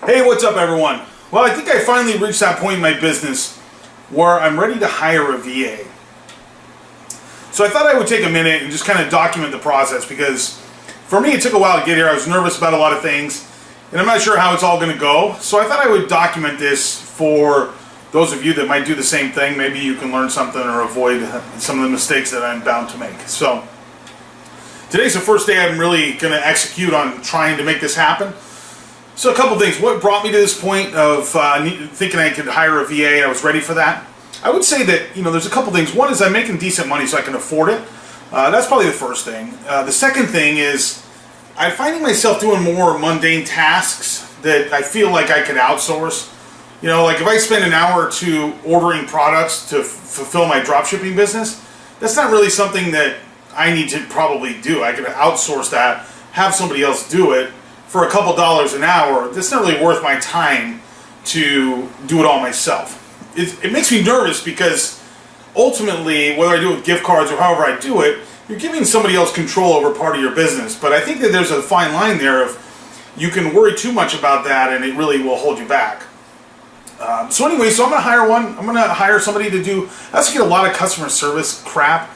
Hey, what's up everyone? Well, I think I finally reached that point in my business where I'm ready to hire a VA. So I thought I would take a minute and just kind of document the process, because for me it took a while to get here. I was nervous about a lot of things and I'm not sure how it's all going to go. So I thought I would document this for those of you that might do the same thing. Maybe you can learn something or avoid some of the mistakes that I'm bound to make. So today's the first day I'm really going to execute on trying to make this happen. So a couple things. What brought me to this point of thinking I could hire a VA? I was ready for that. I would say that, there's a couple things. One is I'm making decent money so I can afford it. That's probably the first thing. The second thing is I'm finding myself doing more mundane tasks that I feel like I could outsource. Like if I spend an hour or two ordering products to fulfill my dropshipping business, that's not really something that I need to probably do. I could outsource that, have somebody else do it for a couple dollars an hour. That's not really worth my time to do it all myself. It makes me nervous because ultimately, whether I do it with gift cards or however I do it, you're giving somebody else control over part of your business. But I think that there's a fine line there of you can worry too much about that and it really will hold you back. So I'm going to hire one. I'm going to hire somebody to do. I also get a lot of customer service crap.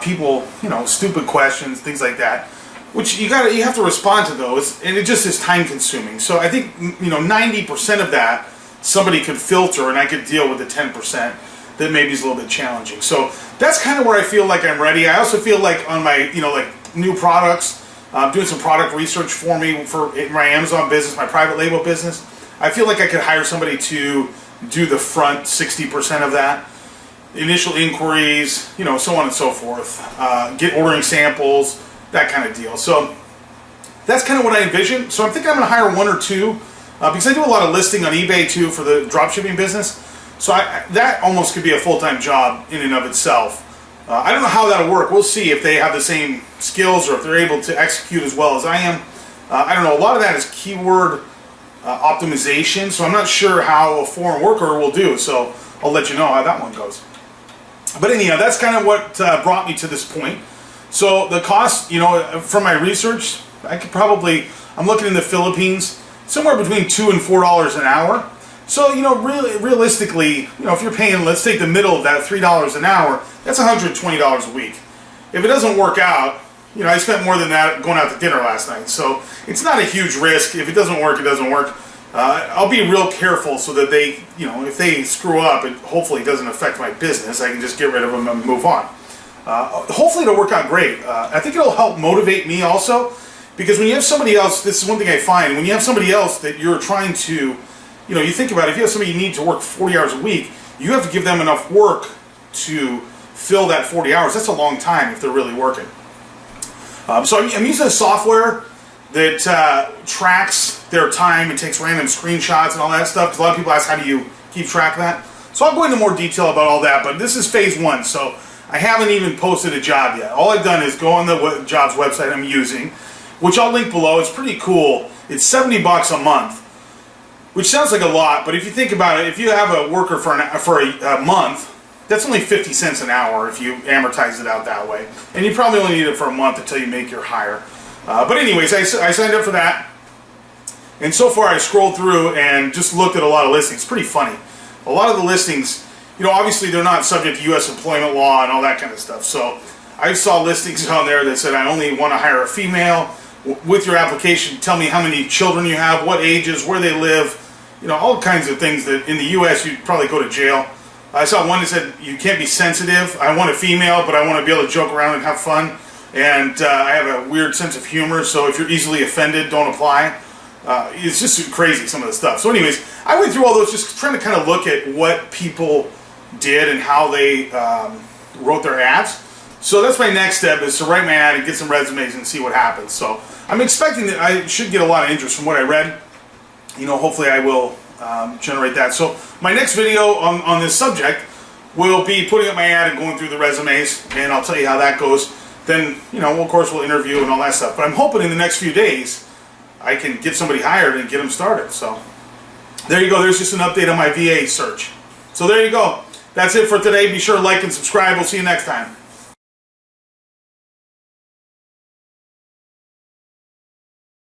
People, stupid questions, things like that, which you have to respond to those, and it just is time consuming. So I think 90% of that somebody could filter, and I could deal with the 10% that maybe is a little bit challenging. So that's kind of where I feel like I'm ready. I also feel like on my like new products, doing some product research for me for my Amazon business, my private label business. I feel like I could hire somebody to do the front 60% of that. Initial inquiries, so on and so forth. Get ordering samples, that kind of deal. So that's kind of what I envision. So I'm thinking I'm going to hire one or two because I do a lot of listing on eBay too for the dropshipping business. So that almost could be a full-time job in and of itself. I don't know how that'll work. We'll see if they have the same skills or if they're able to execute as well as I am. I don't know. A lot of that is keyword optimization, so I'm not sure how a foreign worker will do. So I'll let you know how that one goes. But anyhow, that's kind of what brought me to this point. So the cost, from my research, I'm looking in the Philippines, somewhere between $2 and $4 an hour. So, really, realistically, if you're paying, let's take the middle of that, $3 an hour, that's $120 a week. If it doesn't work out, I spent more than that going out to dinner last night. So it's not a huge risk. If it doesn't work, it doesn't work. I'll be real careful so that they, if they screw up, it hopefully doesn't affect my business. I can just get rid of them and move on. Hopefully it'll work out great. I think it'll help motivate me also, because when you have somebody else, this is one thing I find, when you have somebody else that you're trying to, you think about it, if you have somebody you need to work 40 hours a week, you have to give them enough work to fill that 40 hours. That's a long time if they're really working. So I'm using a software that tracks their time and takes random screenshots and all that stuff, because a lot of people ask, how do you keep track of that? So I'll go into more detail about all that, but this is phase one, so I haven't even posted a job yet. All I've done is go on the jobs website I'm using, which I'll link below. It's pretty cool. It's $70 a month, which sounds like a lot, but if you think about it, if you have a worker for a month, that's only 50 cents an hour if you amortize it out that way. And you probably only need it for a month until you make your hire. But anyways, I signed up for that. And so far I scrolled through and just looked at a lot of listings. It's pretty funny. A lot of the listings, obviously they're not subject to U.S. employment law and all that kind of stuff. So I saw listings on there that said, I only want to hire a female. With your application, tell me how many children you have, what ages, where they live, all kinds of things that in the U.S. you'd probably go to jail. I saw one that said, you can't be sensitive. I want a female, but I want to be able to joke around and have fun. And I have a weird sense of humor, so if you're easily offended, don't apply. It's just crazy, some of the stuff. So anyways, I went through all those just trying to kind of look at what people did and how they wrote their ads. So that's my next step, is to write my ad and get some resumes and see what happens. So I'm expecting that I should get a lot of interest from what I read. Hopefully I will generate that. So my next video on this subject will be putting up my ad and going through the resumes, and I'll tell you how that goes. Then, of course we'll interview and all that stuff. But I'm hoping in the next few days I can get somebody hired and get them started. So there you go. There's just an update on my VA search. So there you go. That's it for today. Be sure to like and subscribe. We'll see you next time.